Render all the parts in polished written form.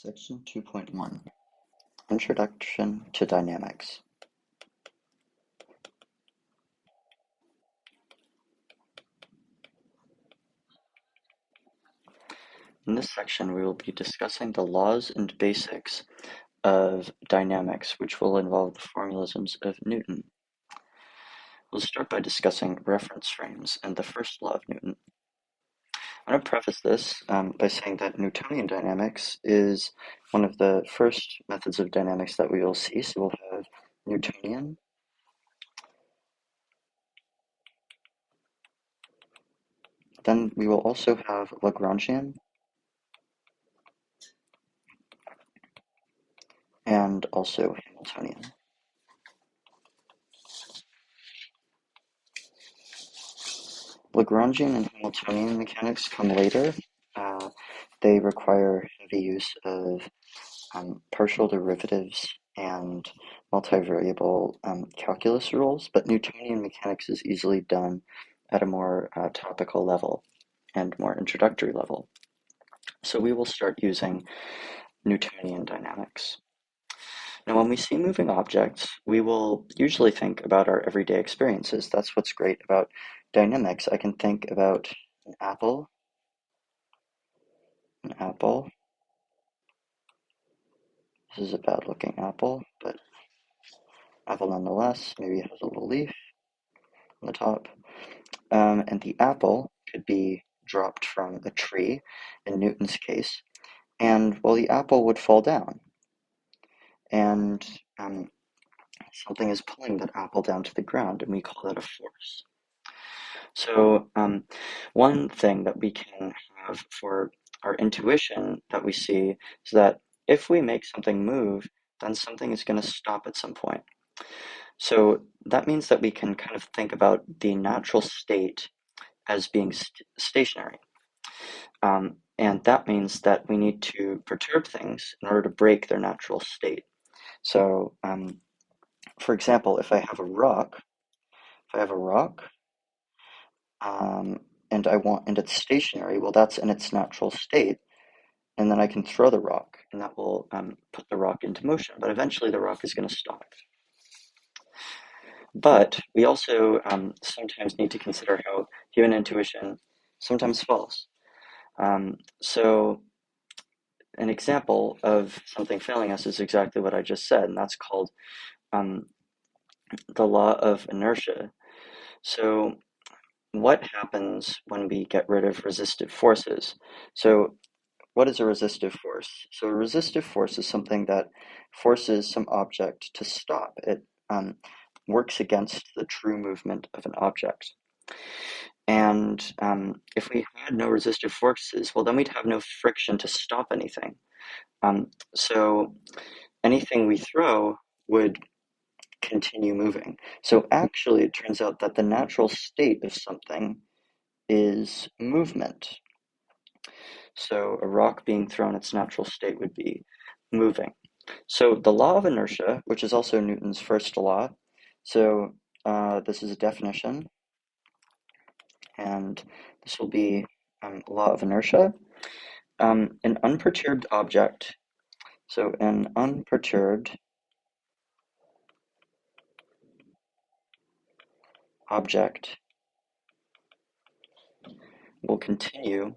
Section 2.1 Introduction to Dynamics. In this section, we will be discussing the laws and basics of dynamics, which will involve the formalisms of Newton. We'll start by discussing reference frames and the first law of Newton. I'm going to preface this by saying that Newtonian dynamics is one of the first methods of dynamics that we will see. So we'll have Newtonian, then we will also have Lagrangian, and also Hamiltonian. Lagrangian and Hamiltonian mechanics come later. They require heavy use of partial derivatives and multivariable calculus rules, but Newtonian mechanics is easily done at a more topical level and more introductory level. So we will start using Newtonian dynamics. Now, when we see moving objects, we will usually think about our everyday experiences. That's what's great about dynamics. I can think about an apple. This is a bad looking apple, but apple nonetheless. Maybe it has a little leaf on the top. And the apple could be dropped from a tree, in Newton's case, and well, the apple would fall down. And something is pulling that apple down to the ground, and we call that a force. So one thing that we can have for our intuition that we see is that if we make something move, then something is going to stop at some point. So that means that we can kind of think about the natural state as being stationary. And that means that we need to perturb things in order to break their natural state. So, for example, if I have a rock, and it's stationary, well, that's in its natural state, and then I can throw the rock, and that will put the rock into motion, but eventually the rock is going to stop. But we also sometimes need to consider how human intuition sometimes falls. So an example of something failing us is exactly what I just said, and that's called the law of inertia. So what happens when we get rid of resistive forces? So what is a resistive force? So a resistive force is something that forces some object to stop. It works against the true movement of an object. And if we had no resistive forces, well, then we'd have no friction to stop anything. So anything we throw would continue moving. So actually, it turns out that the natural state of something is movement. So a rock being thrown, its natural state would be moving. So the law of inertia, which is also Newton's first law, so this is a definition, and this will be law of inertia. An unperturbed object, so an unperturbed object will continue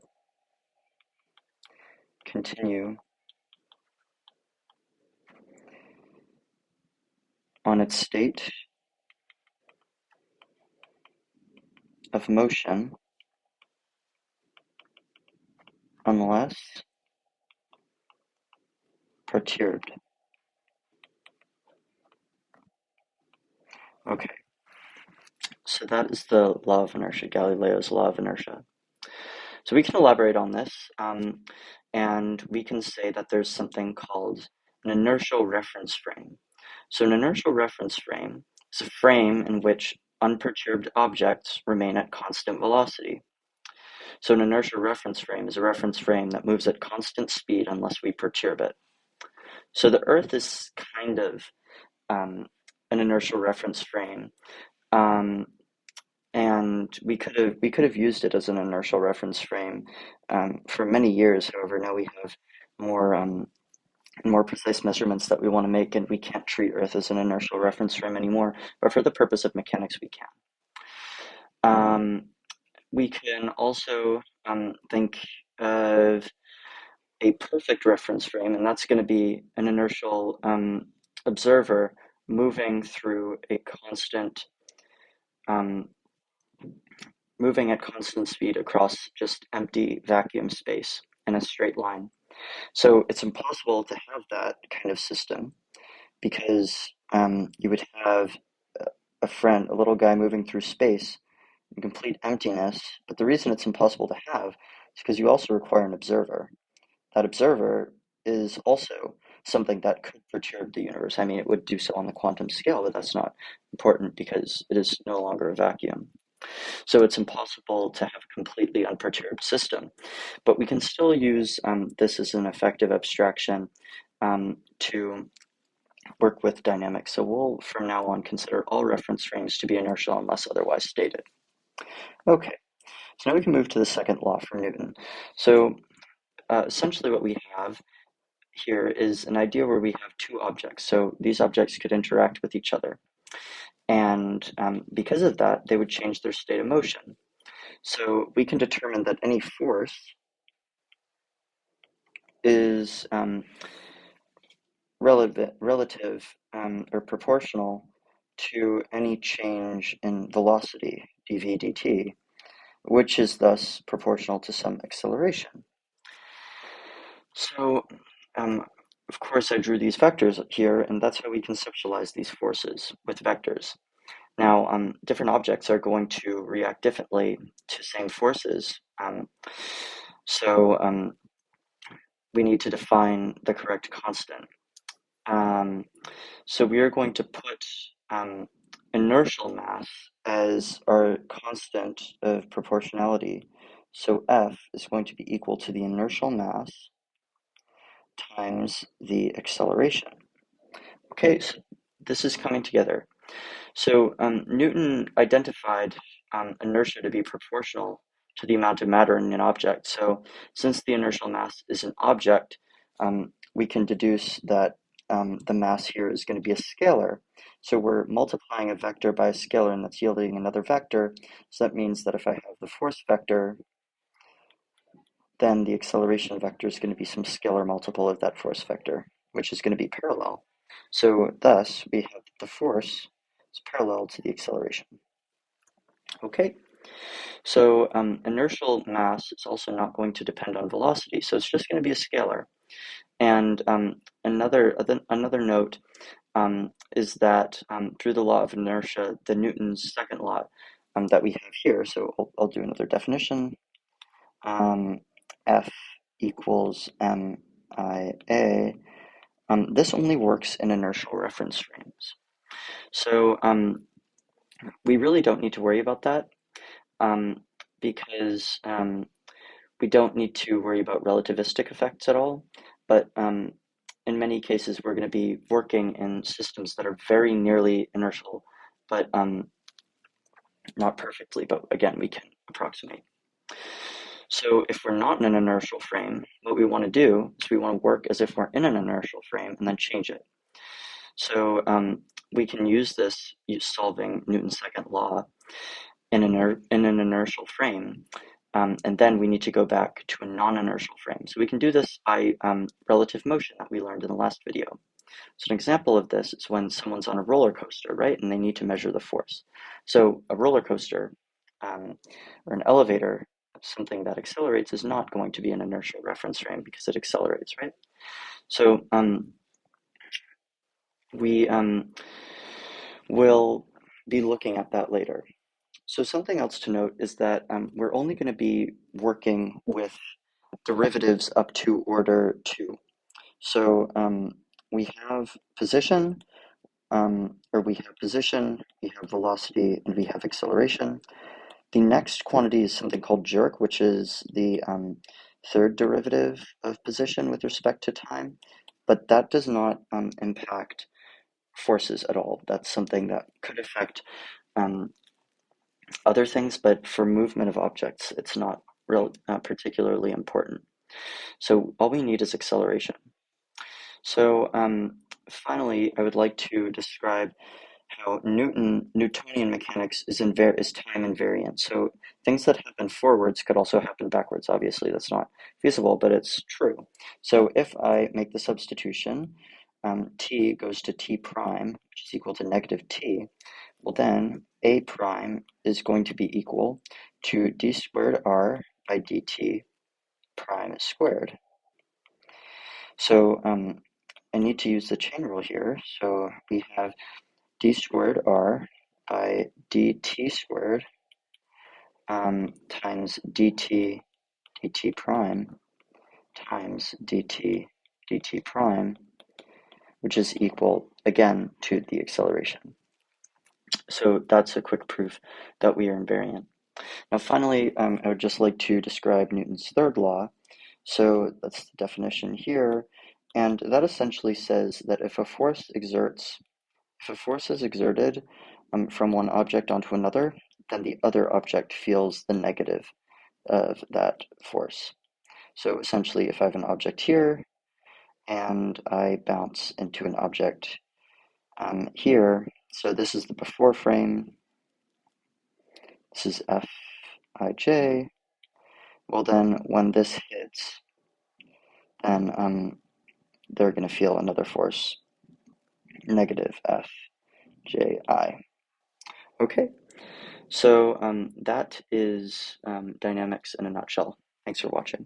on its state of motion unless perturbed. Okay, so that is the law of inertia, Galileo's law of inertia. So we can elaborate on this, and we can say that there's something called an inertial reference frame. So an inertial reference frame is a frame in which unperturbed objects remain at constant velocity. So an inertial reference frame is a reference frame that moves at constant speed unless we perturb it. So the Earth is kind of an inertial reference frame, and we could have used it as an inertial reference frame for many years. However, now we have more and more precise measurements that we want to make, and we can't treat Earth as an inertial reference frame anymore, but for the purpose of mechanics, we can. We can also think of a perfect reference frame, and that's going to be an inertial observer moving through a constant, moving at constant speed across just empty vacuum space in a straight line. So it's impossible to have that kind of system because you would have a little guy moving through space in complete emptiness. But the reason it's impossible to have is because you also require an observer. That observer is also something that could perturb the universe. I mean, it would do so on the quantum scale, but that's not important because it is no longer a vacuum. So it's impossible to have a completely unperturbed system. But we can still use this as an effective abstraction to work with dynamics. So we'll, from now on, consider all reference frames to be inertial unless otherwise stated. Okay, so now we can move to the second law from Newton. So essentially what we have here is an idea where we have two objects. So these objects could interact with each other. And because of that, they would change their state of motion. So we can determine that any force is relative or proportional to any change in velocity, dv dt, which is thus proportional to some acceleration. So, of course, I drew these vectors here, and that's how we conceptualize these forces with vectors. Now, different objects are going to react differently to same forces. So we need to define the correct constant. So we are going to put inertial mass as our constant of proportionality. So F is going to be equal to the inertial mass times the acceleration. Okay, so this is coming together. So Newton identified inertia to be proportional to the amount of matter in an object. So since the inertial mass is an object, we can deduce that the mass here is going to be a scalar. So we're multiplying a vector by a scalar, and that's yielding another vector. So that means that if I have the force vector, then the acceleration vector is going to be some scalar multiple of that force vector, which is going to be parallel. So thus, we have the force is parallel to the acceleration. Okay, so inertial mass is also not going to depend on velocity, so it's just going to be a scalar. And another note is that through the law of inertia, the Newton's second law that we have here, so I'll do another definition. F equals MIA. This only works in inertial reference frames. So we really don't need to worry about that because we don't need to worry about relativistic effects at all. But in many cases, we're going to be working in systems that are very nearly inertial, but not perfectly. But again, we can approximate. So if we're not in an inertial frame, what we want to do is we want to work as if we're in an inertial frame and then change it. So we can use this solving Newton's second law in an inertial frame, and then we need to go back to a non-inertial frame. So we can do this by relative motion that we learned in the last video. So an example of this is when someone's on a roller coaster, right, and they need to measure the force. So a roller coaster or an elevator, something that accelerates, is not going to be an inertial reference frame because it accelerates, right? So we will be looking at that later. So something else to note is that we're only going to be working with derivatives up to order 2. So we have position, we have velocity, and we have acceleration. The next quantity is something called jerk, which is the third derivative of position with respect to time, but that does not impact forces at all. That's something that could affect other things, but for movement of objects, it's not particularly important. So all we need is acceleration. So finally, I would like to describe how Newtonian mechanics is time invariant. So things that happen forwards could also happen backwards. Obviously, that's not feasible, but it's true. So if I make the substitution, t goes to t prime, which is equal to negative t, well then a prime is going to be equal to d squared r by dt prime squared. So I need to use the chain rule here. So we have d squared r by dt squared times dt prime times dt prime, which is equal, again, to the acceleration. So that's a quick proof that we are invariant. Now finally, I would just like to describe Newton's third law. So that's the definition here, and that essentially says that if a force is exerted from one object onto another, then the other object feels the negative of that force. So essentially, if I have an object here and I bounce into an object here, so this is the before frame, this is Fij, well then when this hits, then they're going to feel another force, negative Fji. Okay, so that is dynamics in a nutshell. Thanks for watching.